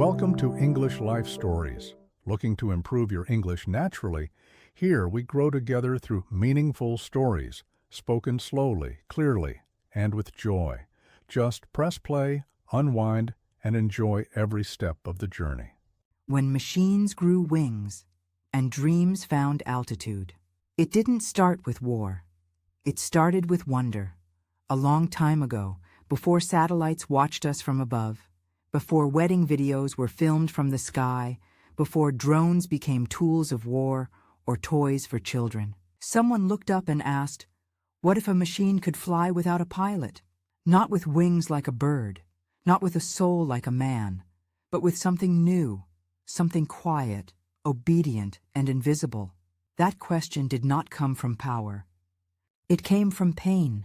Welcome to English Life Stories. Looking to improve your English naturally? Here we grow together through meaningful stories, spoken slowly, clearly, and with joy. Just press play, unwind, and enjoy every step of the journey. When machines grew wings and dreams found altitude. It didn't start with war. It started with wonder. A long time ago, before satellites watched us from above, before wedding videos were filmed from the sky, before drones became tools of war or toys for children. Someone looked up and asked, what if a machine could fly without a pilot? Not with wings like a bird, not with a soul like a man, but with something new, something quiet, obedient, and invisible. That question did not come from power. It came from pain.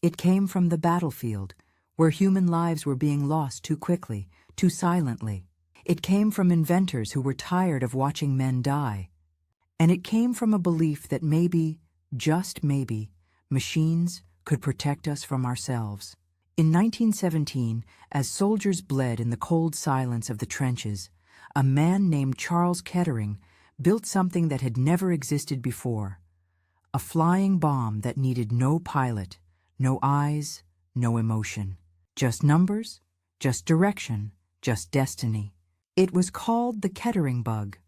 It came from the battlefield, where human lives were being lost too quickly, too silently. It came from inventors who were tired of watching men die. And it came from a belief that maybe, just maybe, machines could protect us from ourselves. In 1917, as soldiers bled in the cold silence of the trenches, a man named Charles Kettering built something that had never existed before. A flying bomb that needed no pilot, no eyes, no emotion. Just numbers, just direction, just destiny. It was called the Kettering bug.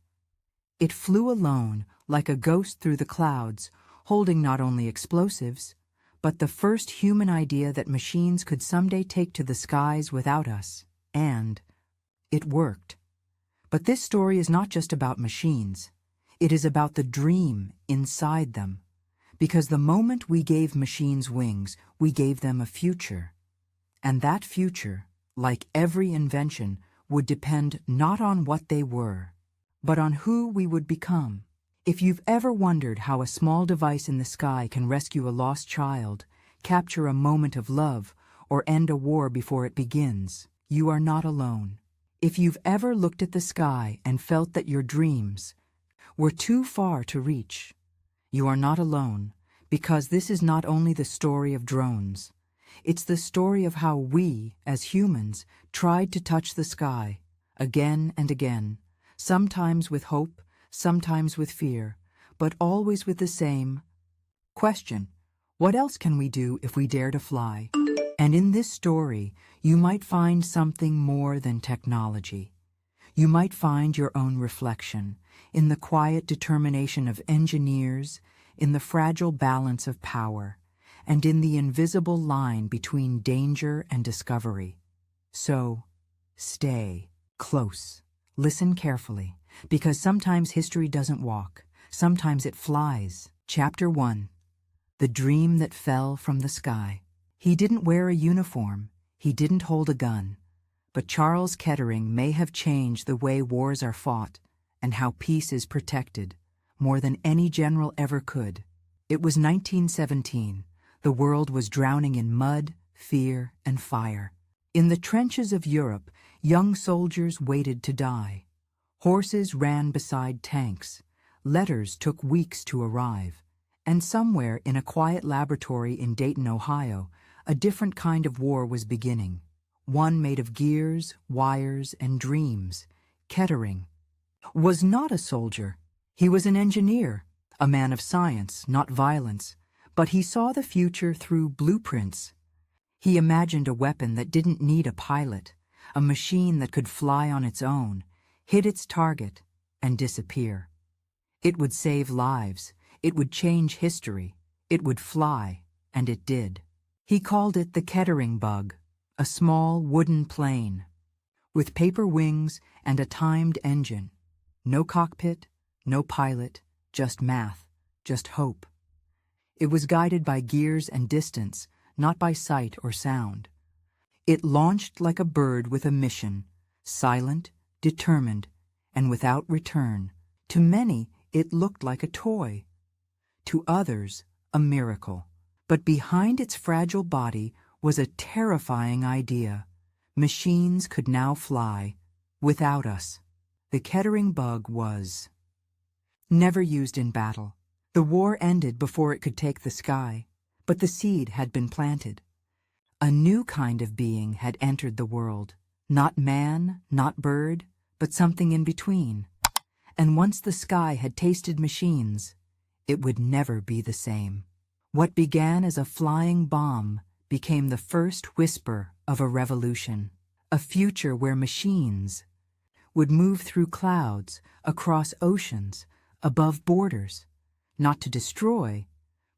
It flew alone, like a ghost through the clouds, holding not only explosives, but the first human idea that machines could someday take to the skies without us. And it worked. But this story is not just about machines. It is about the dream inside them. Because the moment we gave machines wings, we gave them a future. And that future, like every invention, would depend not on what they were, but on who we would become. If you've ever wondered how a small device in the sky can rescue a lost child, capture a moment of love, or end a war before it begins, you are not alone. If you've ever looked at the sky and felt that your dreams were too far to reach, you are not alone, because this is not only the story of drones. It's the story of how we, as humans, tried to touch the sky, again and again, sometimes with hope, sometimes with fear, but always with the same question: what else can we do if we dare to fly? And in this story, you might find something more than technology. You might find your own reflection in the quiet determination of engineers, in the fragile balance of power, and in the invisible line between danger and discovery. So, stay close, listen carefully, because sometimes history doesn't walk, sometimes it flies. Chapter 1. The Dream That Fell from the Sky. He didn't wear a uniform, he didn't hold a gun, but Charles Kettering may have changed the way wars are fought and how peace is protected, more than any general ever could. It was 1917. The world was drowning in mud, fear, and fire. In the trenches of Europe, young soldiers waited to die. Horses ran beside tanks. Letters took weeks to arrive. And somewhere in a quiet laboratory in Dayton, Ohio, a different kind of war was beginning. One made of gears, wires, and dreams. Kettering was not a soldier. He was an engineer, a man of science, not violence. But he saw the future through blueprints. He imagined a weapon that didn't need a pilot, a machine that could fly on its own, hit its target, and disappear. It would save lives. It would change history. It would fly, and it did. He called it the Kettering bug, a small wooden plane, with paper wings and a timed engine. No cockpit, no pilot, just math, just hope. It was guided by gears and distance, not by sight or sound. It launched like a bird with a mission, silent, determined, and without return. To many, it looked like a toy. To others, a miracle. But behind its fragile body was a terrifying idea. Machines could now fly, without us. The Kettering bug was never used in battle. The war ended before it could take the sky, but the seed had been planted. A new kind of being had entered the world, Not man, not bird, but something in between. And once the sky had tasted machines, it would never be the same. What began as a flying bomb became the first whisper of a revolution, a future where machines would move through clouds, across oceans, above borders, not to destroy,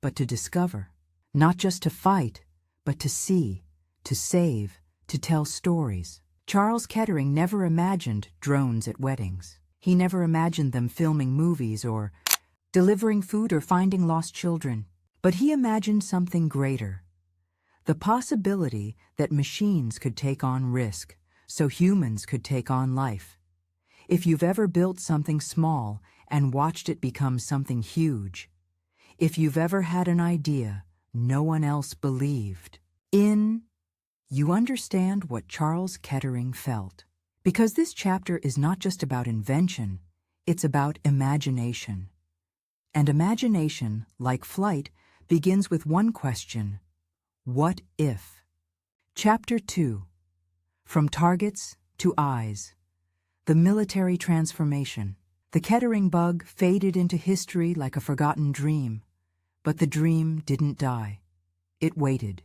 but to discover, not just to fight, but to see, to save, to tell stories. Charles Kettering never imagined drones at weddings. He never imagined them filming movies or delivering food or finding lost children. But he imagined something greater. The possibility that machines could take on risk, so humans could take on life. If you've ever built something small and watched it become something huge, if you've ever had an idea no one else believed in, you understand what Charles Kettering felt. Because this chapter is not just about invention, it's about imagination. And imagination, like flight, begins with one question: what if? Chapter 2. From Targets to Eyes. The Military Transformation. The Kettering bug faded into history like a forgotten dream. But the dream didn't die. It waited.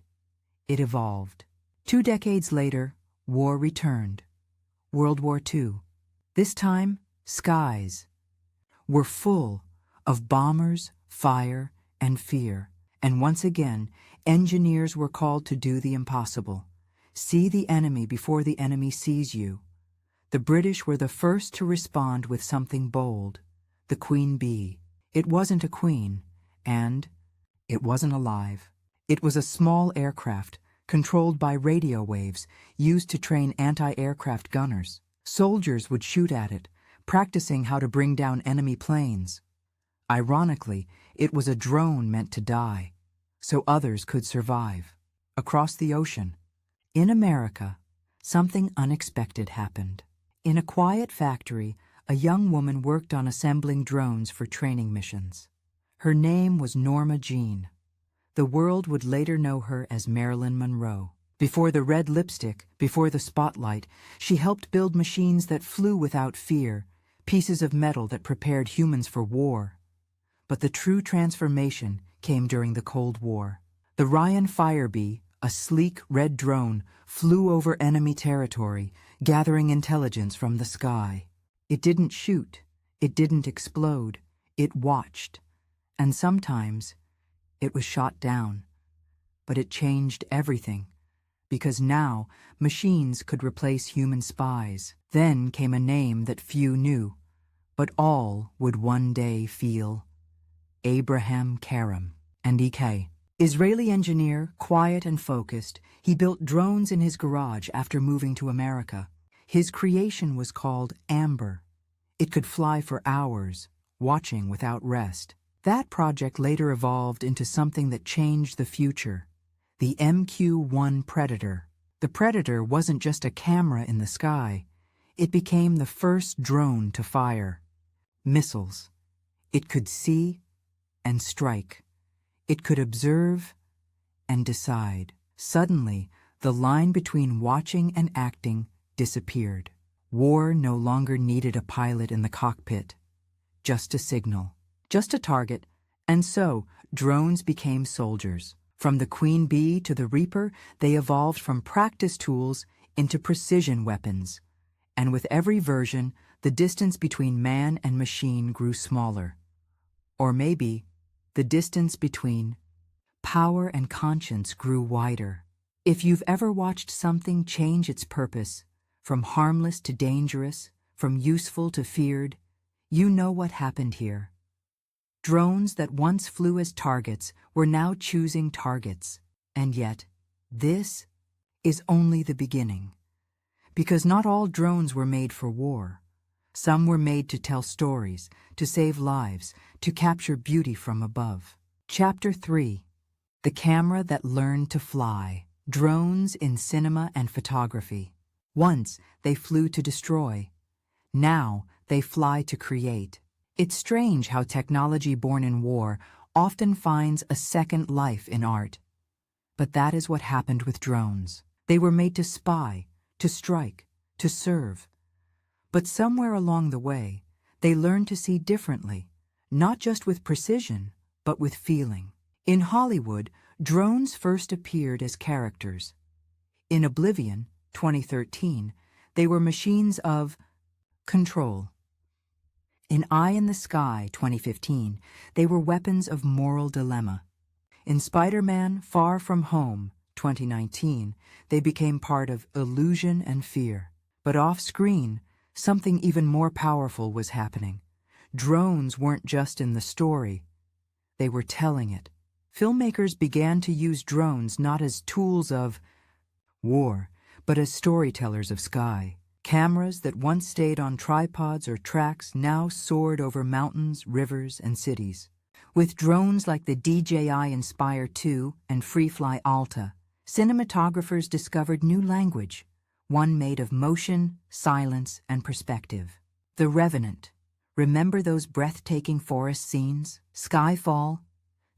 It evolved. 2 decades later, war returned. World War II. This time, skies were full of bombers, fire, and fear. And once again, engineers were called to do the impossible. See the enemy before the enemy sees you. The British were the first to respond with something bold: the Queen Bee. It wasn't a queen, and it wasn't alive. It was a small aircraft, controlled by radio waves, used to train anti-aircraft gunners. Soldiers would shoot at it, practicing how to bring down enemy planes. Ironically, it was a drone meant to die, so others could survive. Across the ocean, in America, something unexpected happened. In a quiet factory, a young woman worked on assembling drones for training missions. Her name was Norma Jean. The world would later know her as Marilyn Monroe. Before the red lipstick, before the spotlight, she helped build machines that flew without fear, pieces of metal that prepared humans for war. But the true transformation came during the Cold War. The Ryan Firebee, a sleek red drone, flew over enemy territory, gathering intelligence from the sky. It didn't shoot, it didn't explode, it watched. And sometimes it was shot down. But it changed everything, because now machines could replace human spies. Then came a name that few knew, but all would one day feel: Abraham Karam. And E.K. Israeli engineer, quiet and focused, he built drones in his garage after moving to America. His creation was called Amber. It could fly for hours, watching without rest. That project later evolved into something that changed the future: the MQ-1 Predator. The Predator wasn't just a camera in the sky. It became the first drone to fire missiles. It could see and strike. It could observe and decide. Suddenly, the line between watching and acting disappeared. War no longer needed a pilot in the cockpit, just a signal, just a target. And so, drones became soldiers. From the Queen Bee to the Reaper, they evolved from practice tools into precision weapons. And with every version, the distance between man and machine grew smaller. Or maybe the distance between power and conscience grew wider. If you've ever watched something change its purpose, from harmless to dangerous, from useful to feared, you know what happened here. Drones that once flew as targets were now choosing targets. And yet, this is only the beginning. Because not all drones were made for war. Some were made to tell stories, to save lives, to capture beauty from above. Chapter 3. The Camera That Learned to Fly. Drones in Cinema and Photography. Once, they flew to destroy. Now, they fly to create. It's strange how technology born in war often finds a second life in art. But that is what happened with drones. They were made to spy, to strike, to serve. But somewhere along the way, they learned to see differently, not just with precision, but with feeling. In Hollywood, drones first appeared as characters. In Oblivion, 2013, they were machines of control. In Eye in the Sky, 2015, they were weapons of moral dilemma. In Spider-Man Far From Home, 2019, they became part of illusion and fear. But off-screen, something even more powerful was happening. Drones weren't just in the story. They were telling it. Filmmakers began to use drones not as tools of war, but as storytellers of sky. Cameras that once stayed on tripods or tracks now soared over mountains, rivers, and cities. With drones like the DJI Inspire 2 and FreeFly Alta, cinematographers discovered new language, one made of motion, silence, and perspective. The Revenant. Remember those breathtaking forest scenes? Skyfall,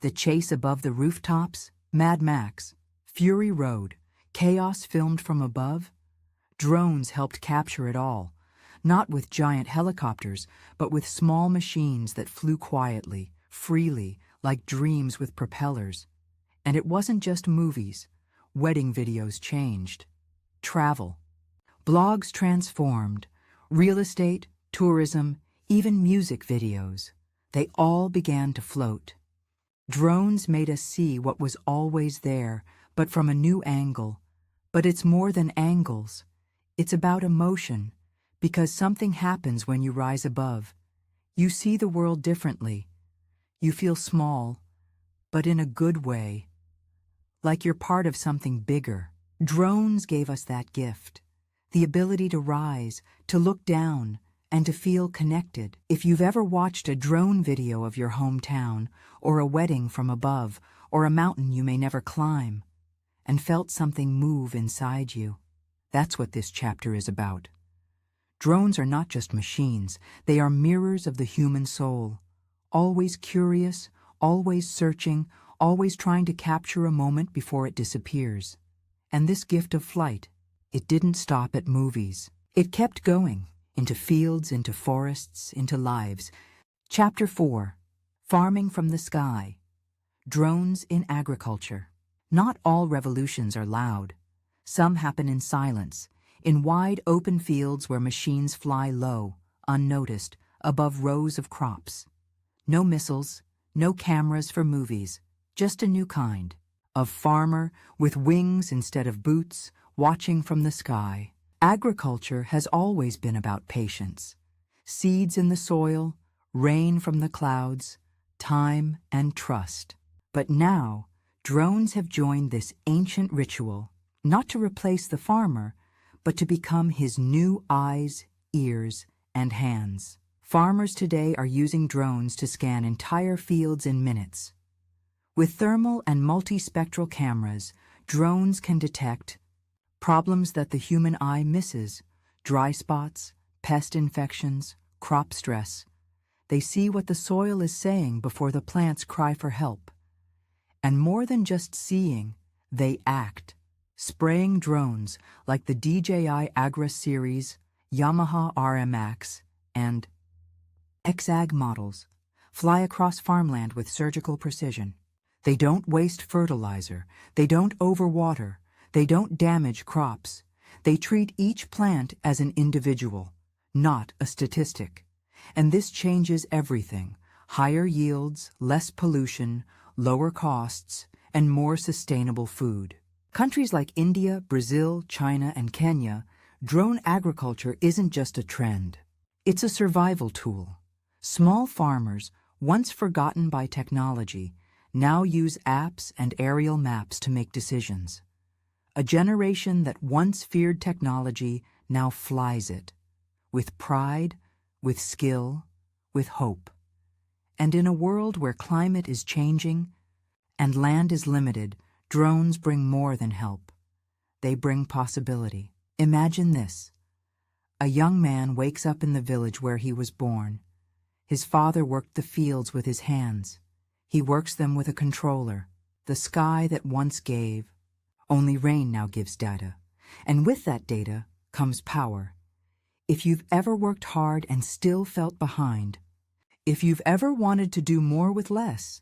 the chase above the rooftops, Mad Max, Fury Road, chaos filmed from above? Drones helped capture it all, not with giant helicopters, but with small machines that flew quietly, freely, like dreams with propellers. And it wasn't just movies. Wedding videos changed. Travel. Blogs transformed. Real estate, tourism, even music videos. They all began to float. Drones made us see what was always there, but from a new angle. But it's more than angles. It's about emotion, because something happens when you rise above. You see the world differently. You feel small, but in a good way. Like you're part of something bigger. Drones gave us that gift. The ability to rise, to look down, and to feel connected. If you've ever watched a drone video of your hometown, or a wedding from above, or a mountain you may never climb, and felt something move inside you, that's what this chapter is about. Drones are not just machines, they are mirrors of the human soul. Always curious, always searching, always trying to capture a moment before it disappears. And this gift of flight, it didn't stop at movies. It kept going, into fields, into forests, into lives. Chapter 4. Farming from the Sky. Drones in Agriculture. Not all revolutions are loud. Some happen in silence, in wide open fields where machines fly low, unnoticed, above rows of crops. No missiles, no cameras for movies, just a new kind of farmer with wings instead of boots, watching from the sky. Agriculture has always been about patience. Seeds in the soil, rain from the clouds, time and trust. But now, drones have joined this ancient ritual, not to replace the farmer, but to become his new eyes, ears, and hands. Farmers today are using drones to scan entire fields in minutes. With thermal and multispectral cameras, drones can detect problems that the human eye misses: dry spots, pest infections, crop stress. They see what the soil is saying before the plants cry for help. And more than just seeing, they act. Spraying drones like the DJI Agra series, Yamaha RMX, and XAG models fly across farmland with surgical precision. They don't waste fertilizer, they don't overwater, they don't damage crops. They treat each plant as an individual, not a statistic. And this changes everything: higher yields, less pollution, lower costs, and more sustainable food. Countries like India, Brazil, China, and Kenya, drone agriculture isn't just a trend. It's a survival tool. Small farmers, once forgotten by technology, now use apps and aerial maps to make decisions. A generation that once feared technology now flies it, with pride, with skill, with hope. And in a world where climate is changing and land is limited, drones bring more than help. They bring possibility. Imagine this. A young man wakes up in the village where he was born. His father worked the fields with his hands. He works them with a controller. The sky that once gave, only rain now gives data. And with that data comes power. If you've ever worked hard and still felt behind, if you've ever wanted to do more with less,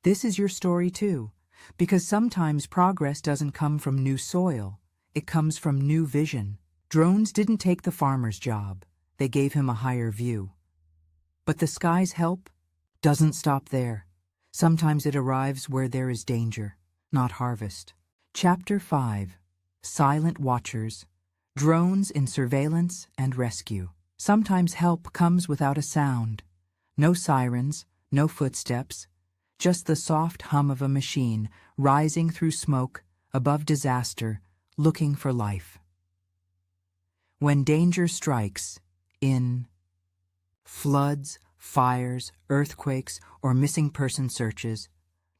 this is your story too, because sometimes progress doesn't come from new soil, it comes from new vision. Drones didn't take the farmer's job, they gave him a higher view. But the sky's help doesn't stop there. Sometimes it arrives where there is danger, not harvest. Chapter 5: Silent Watchers. Drones in Surveillance and Rescue. Sometimes help comes without a sound. No sirens, no footsteps, just the soft hum of a machine rising through smoke, above disaster, looking for life. When danger strikes, in floods, fires, earthquakes, or missing person searches,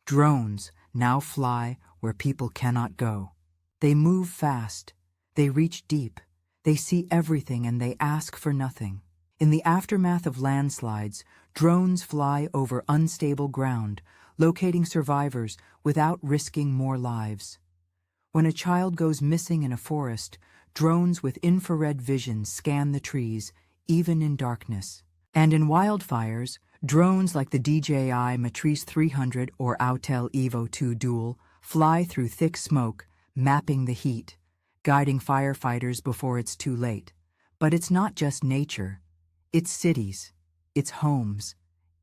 drones now fly where people cannot go. They move fast, they reach deep, they see everything and they ask for nothing. In the aftermath of landslides, drones fly over unstable ground, locating survivors without risking more lives. When a child goes missing in a forest, drones with infrared vision scan the trees, even in darkness. And in wildfires, drones like the DJI Matrice 300 or Autel Evo 2 Dual fly through thick smoke, mapping the heat, guiding firefighters before it's too late. But it's not just nature. It's cities, it's homes,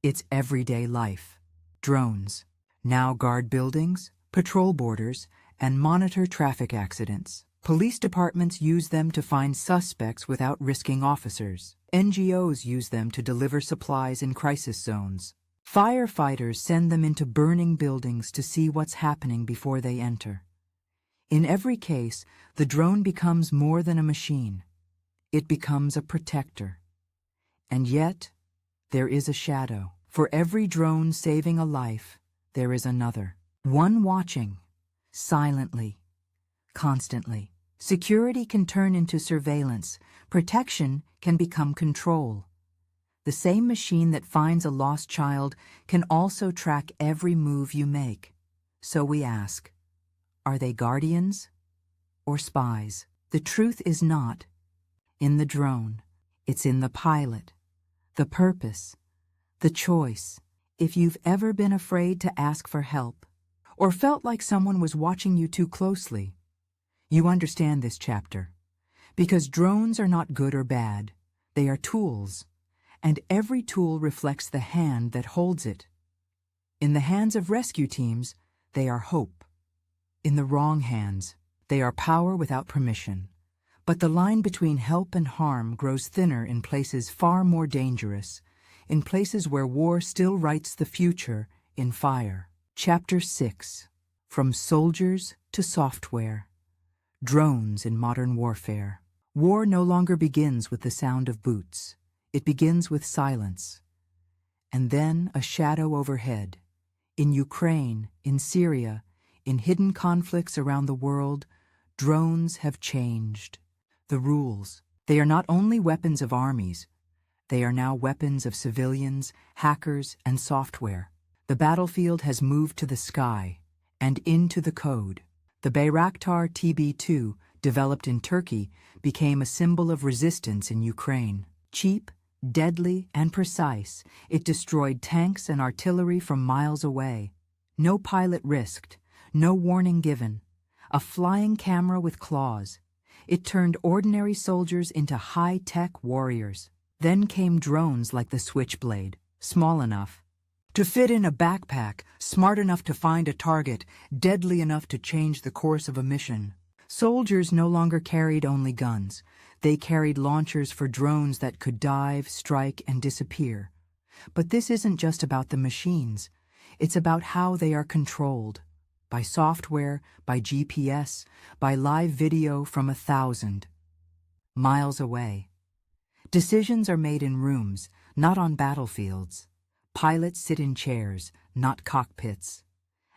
it's everyday life. Drones now guard buildings, patrol borders, and monitor traffic accidents. Police departments use them to find suspects without risking officers. NGOs use them to deliver supplies in crisis zones. Firefighters send them into burning buildings to see what's happening before they enter. In every case, the drone becomes more than a machine. It becomes a protector. And yet, there is a shadow. For every drone saving a life, there is another. One watching, silently, constantly. Security can turn into surveillance. Protection can become control. The same machine that finds a lost child can also track every move you make. So we ask, are they guardians or spies? The truth is not in the drone. It's in the pilot, the purpose, the choice. If you've ever been afraid to ask for help or felt like someone was watching you too closely, you understand this chapter. Because drones are not good or bad. They are tools, and every tool reflects the hand that holds it. In the hands of rescue teams, they are hope. In the wrong hands, they are power without permission. But the line between help and harm grows thinner in places far more dangerous, in places where war still writes the future in fire. Chapter 6: From Soldiers to Software. Drones in Modern Warfare. War no longer begins with the sound of boots. It begins with silence. And then a shadow overhead. In Ukraine, in Syria, in hidden conflicts around the world, drones have changed. The rules. They are not only weapons of armies. They are now weapons of civilians, hackers, and software. The battlefield has moved to the sky and into the code. The Bayraktar TB2, developed in Turkey, became a symbol of resistance in Ukraine. Cheap, deadly, and precise, it destroyed tanks and artillery from miles away. No pilot risked, no warning given. A flying camera with claws. It turned ordinary soldiers into high-tech warriors. Then came drones like the Switchblade, small enough to fit in a backpack, smart enough to find a target, deadly enough to change the course of a mission. Soldiers no longer carried only guns. They carried launchers for drones that could dive, strike, and disappear. But this isn't just about the machines. It's about how they are controlled. By software, by GPS, by live video from 1,000 miles away. Decisions are made in rooms, not on battlefields. Pilots sit in chairs, not cockpits.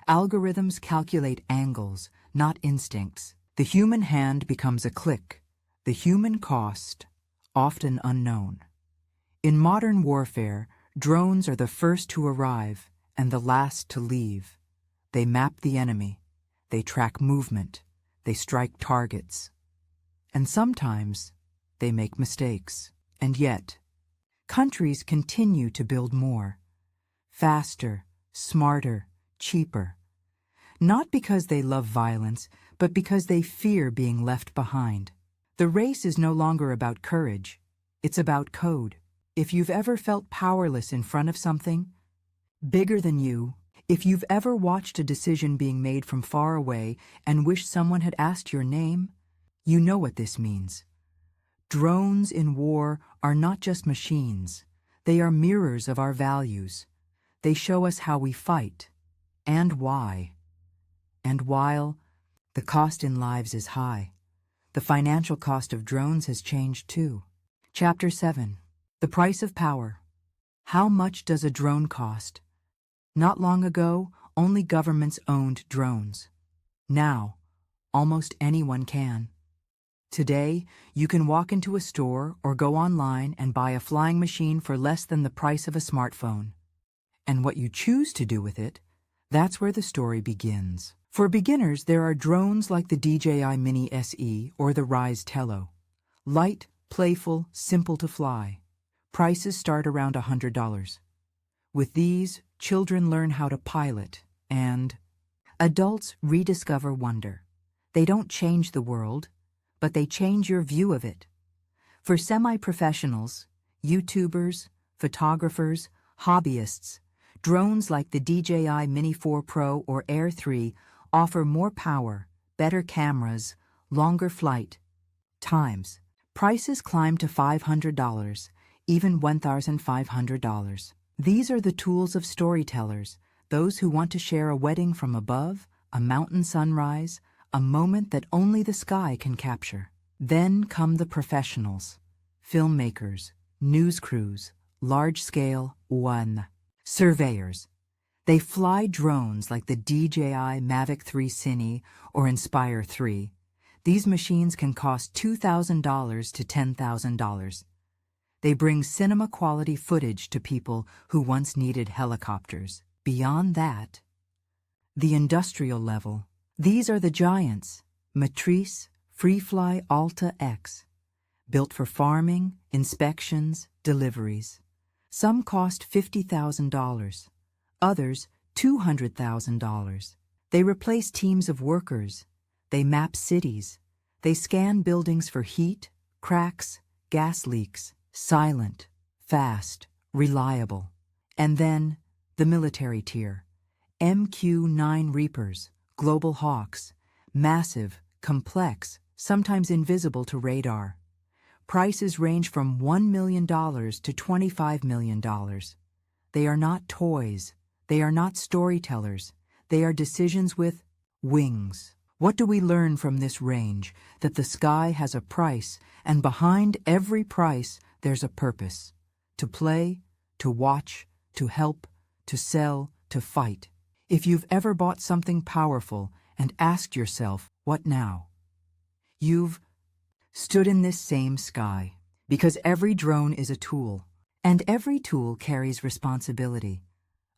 Algorithms calculate angles, not instincts. The human hand becomes a click. The human cost, often unknown. In modern warfare, drones are the first to arrive and the last to leave. They map the enemy. They track movement. They strike targets. And sometimes they make mistakes. And yet, countries continue to build more, faster, smarter, cheaper. Not because they love violence, but because they fear being left behind. The race is no longer about courage. It's about code. If you've ever felt powerless in front of something bigger than you, if you've ever watched a decision being made from far away and wished someone had asked your name, you know what this means. Drones in war are not just machines. They are mirrors of our values. They show us how we fight and why. And while the cost in lives is high, the financial cost of drones has changed too. Chapter 7. The Price of Power. How much does a drone cost? Not long ago, only governments owned drones. Now, almost anyone can. Today, you can walk into a store or go online and buy a flying machine for less than the price of a smartphone. And what you choose to do with it, that's where the story begins. For beginners, there are drones like the DJI Mini SE or the Rise Tello. Light, playful, simple to fly. Prices start around $100. With these, children learn how to pilot, and adults rediscover wonder. They don't change the world, but they change your view of it. For semi-professionals, YouTubers, photographers, hobbyists, drones like the DJI Mini 4 Pro or Air 3 offer more power, better cameras, longer flight times. Prices climb to $500, even $1,500. These are the tools of storytellers, those who want to share a wedding from above, a mountain sunrise, a moment that only the sky can capture. Then come the professionals, filmmakers, news crews, large-scale surveyors. They fly drones like the DJI Mavic 3 Cine or Inspire 3. These machines can cost $2,000 to $10,000. They bring cinema-quality footage to people who once needed helicopters. Beyond that, the industrial level. These are the giants, Matrice, Freefly Alta X, built for farming, inspections, deliveries. Some cost $50,000, others $200,000. They replace teams of workers. They map cities. They scan buildings for heat, cracks, gas leaks. Silent, fast, reliable. And then, the military tier. MQ-9 Reapers, Global Hawks, massive, complex, sometimes invisible to radar. Prices range from $1 million to $25 million. They are not toys. They are not storytellers. They are decisions with wings. What do we learn from this range? That the sky has a price, and behind every price, there's a purpose. To play, to watch, to help, to sell, to fight. If you've ever bought something powerful and asked yourself, what now? You've stood in this same sky, because every drone is a tool, and every tool carries responsibility.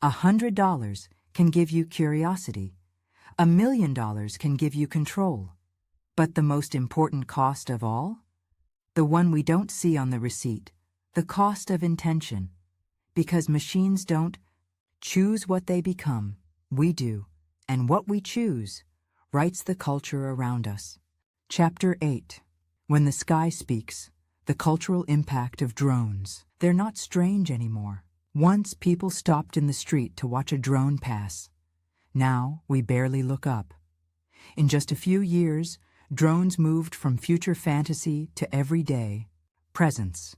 $100 can give you curiosity. $1 million can give you control. But the most important cost of all? The one we don't see on the receipt, the cost of intention. Because machines don't choose what they become, we do, and what we choose writes the culture around us. Chapter 8. When the Sky Speaks, the cultural impact of drones. They're not strange anymore. Once people stopped in the street to watch a drone pass. Now we barely look up. In just a few years, drones moved from future fantasy to everyday presence.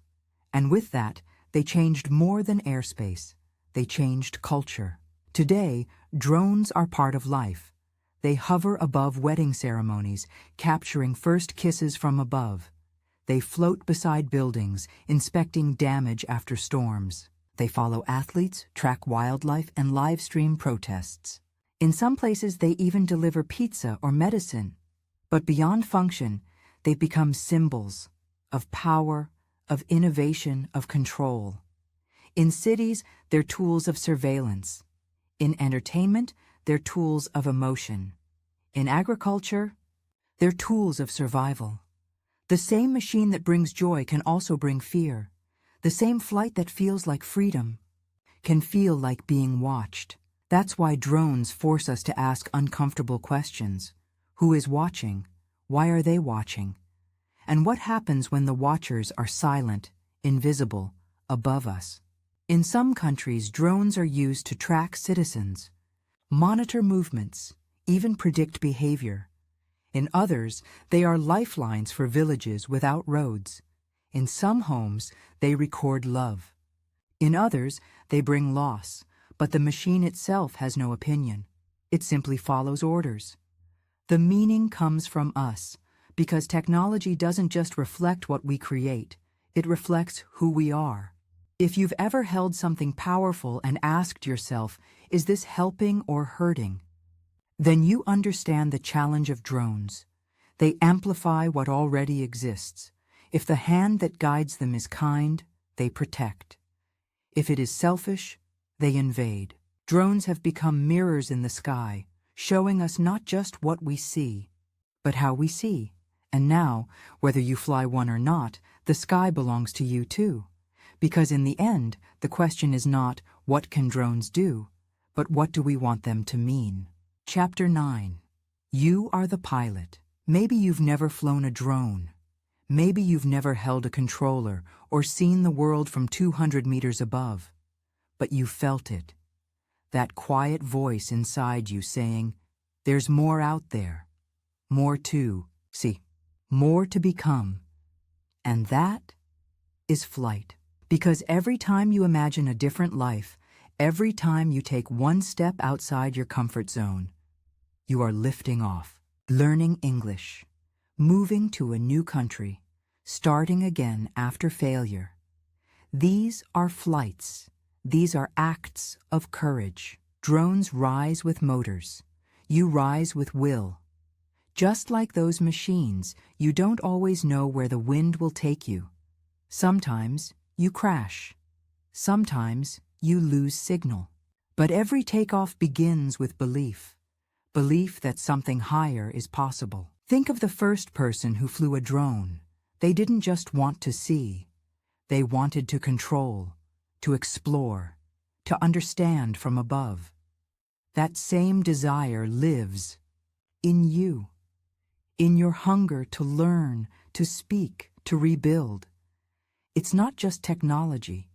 And with that, they changed more than airspace. They changed culture. Today, drones are part of life. They hover above wedding ceremonies, capturing first kisses from above. They float beside buildings, inspecting damage after storms. They follow athletes, track wildlife, and live stream protests. In some places, they even deliver pizza or medicine. But beyond function, they've become symbols of power, of innovation, of control. In cities, they're tools of surveillance. In entertainment, they're tools of emotion. In agriculture, they're tools of survival. The same machine that brings joy can also bring fear. The same flight that feels like freedom can feel like being watched. That's why drones force us to ask uncomfortable questions. Who is watching? Why are they watching? And what happens when the watchers are silent, invisible, above us? In some countries, drones are used to track citizens, monitor movements, even predict behavior. In others, they are lifelines for villages without roads. In some homes, they record love. In others, they bring loss, but the machine itself has no opinion. It simply follows orders. The meaning comes from us, because technology doesn't just reflect what we create, it reflects who we are. If you've ever held something powerful and asked yourself, is this helping or hurting? Then you understand the challenge of drones. They amplify what already exists. If the hand that guides them is kind, they protect. If it is selfish, they invade. Drones have become mirrors in the sky, showing us not just what we see, but how we see. And now, whether you fly one or not, the sky belongs to you too. Because in the end, the question is not, what can drones do, but what do we want them to mean? Chapter 9. You are the pilot. Maybe you've never flown a drone. Maybe you've never held a controller or seen the world from 200 meters above. But you felt it. That quiet voice inside you saying, there's more out there. More to see. More to become. And that is flight. Because every time you imagine a different life, every time you take one step outside your comfort zone, you are lifting off, learning English, moving to a new country, starting again after failure. These are flights. These are acts of courage. Drones rise with motors. You rise with will. Just like those machines, you don't always know where the wind will take you. Sometimes you crash. Sometimes you lose signal. But every takeoff begins with belief. Belief that something higher is possible. Think of the first person who flew a drone. They didn't just want to see. They wanted to control, to explore, to understand from above. That same desire lives in you, in your hunger to learn, to speak, to rebuild. It's not just technology,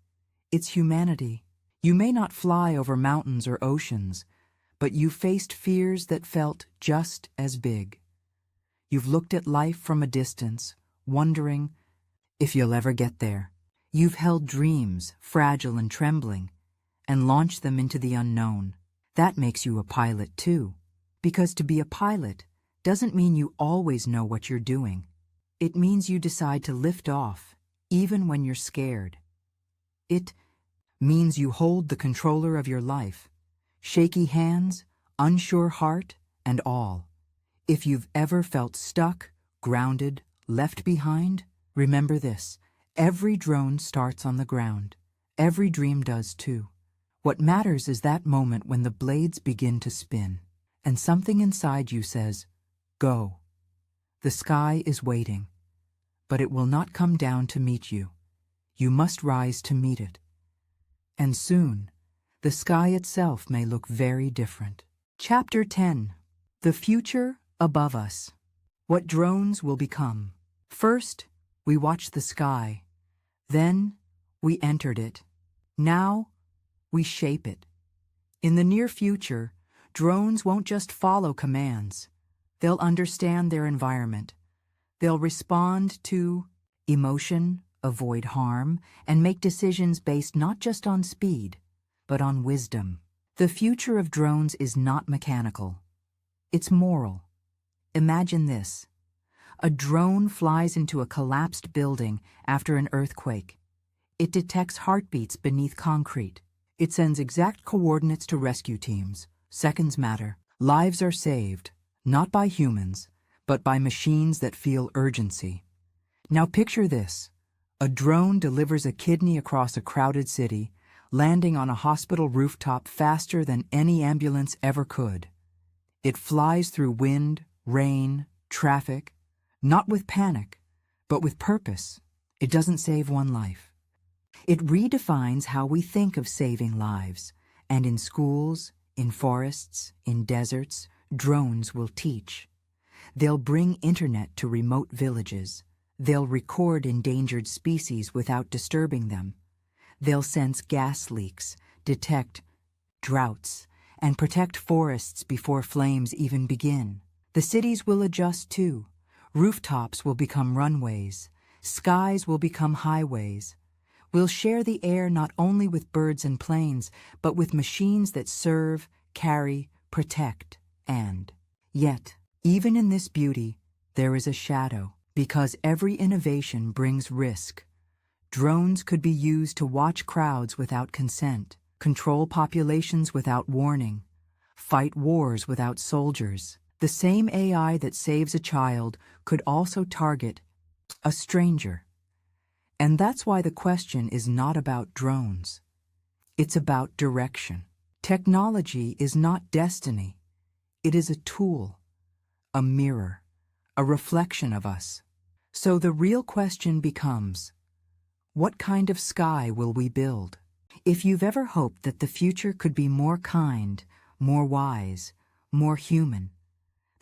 it's humanity. You may not fly over mountains or oceans, but you faced fears that felt just as big. You've looked at life from a distance, wondering if you'll ever get there. You've held dreams, fragile and trembling, and launched them into the unknown. That makes you a pilot too, because to be a pilot doesn't mean you always know what you're doing. It means you decide to lift off, even when you're scared. It means you hold the controller of your life, shaky hands, unsure heart, and all. If you've ever felt stuck, grounded, left behind, remember this. Every drone starts on the ground. Every dream does too. What matters is that moment when the blades begin to spin, and something inside you says, go. The sky is waiting, but it will not come down to meet you. You must rise to meet it. And soon, the sky itself may look very different. Chapter 10. The future above us. What drones will become. First, we watched the sky. Then, we entered it. Now, we shape it. In the near future, drones won't just follow commands. They'll understand their environment. They'll respond to emotion, avoid harm, and make decisions based not just on speed, but on wisdom. The future of drones is not mechanical. It's moral. Imagine this. A drone flies into a collapsed building after an earthquake. It detects heartbeats beneath concrete. It sends exact coordinates to rescue teams. Seconds matter. Lives are saved, not by humans, but by machines that feel urgency. Now picture this. A drone delivers a kidney across a crowded city, landing on a hospital rooftop faster than any ambulance ever could. It flies through wind, rain, traffic, not with panic, But with purpose, it doesn't save one life. It redefines how we think of saving lives, and in schools, in forests, in deserts, drones will teach. They'll bring internet to remote villages. They'll record endangered species without disturbing them. They'll sense gas leaks, detect droughts, and protect forests before flames even begin. The cities will adjust too. Rooftops will become runways. Skies will become highways. We'll share the air not only with birds and planes, but with machines that serve, carry, protect, and. Yet, even in this beauty, there is a shadow, because every innovation brings risk. Drones could be used to watch crowds without consent, control populations without warning, fight wars without soldiers. The same AI that saves a child could also target a stranger. And that's why the question is not about drones. It's about direction. Technology is not destiny. It is a tool, a mirror, a reflection of us. So the real question becomes, what kind of sky will we build? If you've ever hoped that the future could be more kind, more wise, more human,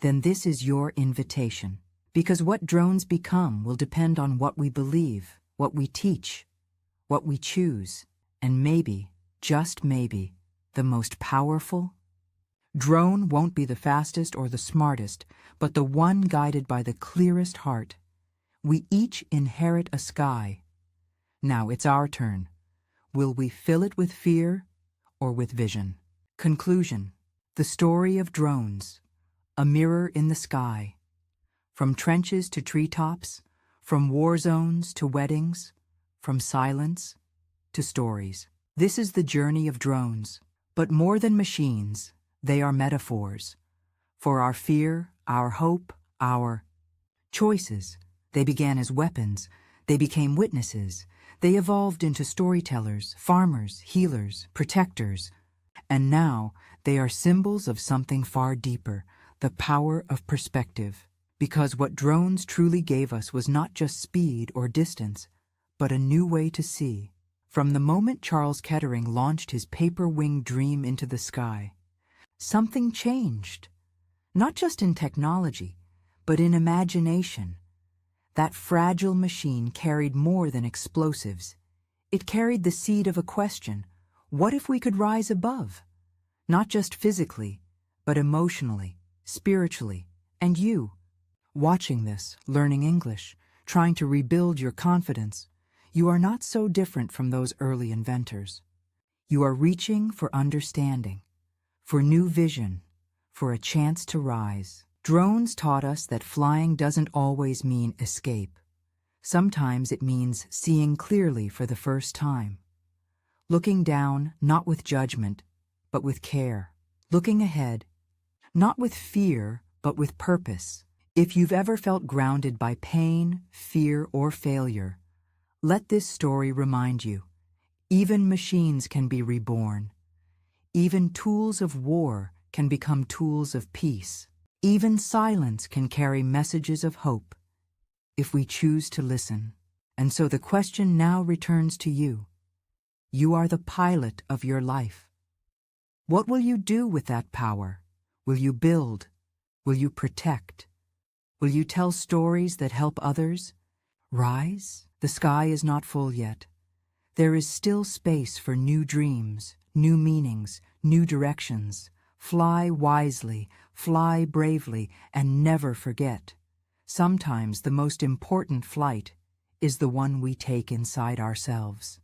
then this is your invitation. Because what drones become will depend on what we believe, what we teach, what we choose, and maybe, just maybe, the most powerful. Drone won't be the fastest or the smartest, but the one guided by the clearest heart. We each inherit a sky. Now it's our turn. Will we fill it with fear or with vision? Conclusion. The story of drones. A mirror in the sky. From trenches to treetops, from war zones to weddings, from silence to stories. This is the journey of drones. But more than machines, they are metaphors. For our fear, our hope, our choices. They began as weapons. They became witnesses. They evolved into storytellers, farmers, healers, protectors. And now they are symbols of something far deeper. The power of perspective. Because what drones truly gave us was not just speed or distance, but a new way to see. From the moment Charles Kettering launched his paper-winged dream into the sky, something changed. Not just in technology, but in imagination. That fragile machine carried more than explosives. It carried the seed of a question. What if we could rise above? Not just physically, but emotionally, spiritually, and you, watching this, learning English, trying to rebuild your confidence, you are not so different from those early inventors. You are reaching for understanding, for new vision, for a chance to rise. Drones taught us that flying doesn't always mean escape. Sometimes it means seeing clearly for the first time. Looking down, not with judgment, but with care. Looking ahead, not with fear, but with purpose. If you've ever felt grounded by pain, fear, or failure, let this story remind you, even machines can be reborn. Even tools of war can become tools of peace. Even silence can carry messages of hope, if we choose to listen. And so the question now returns to you. You are the pilot of your life. What will you do with that power? Will you build? Will you protect? Will you tell stories that help others? Rise? The sky is not full yet. There is still space for new dreams, new meanings, new directions. Fly wisely, fly bravely, and never forget. Sometimes the most important flight is the one we take inside ourselves.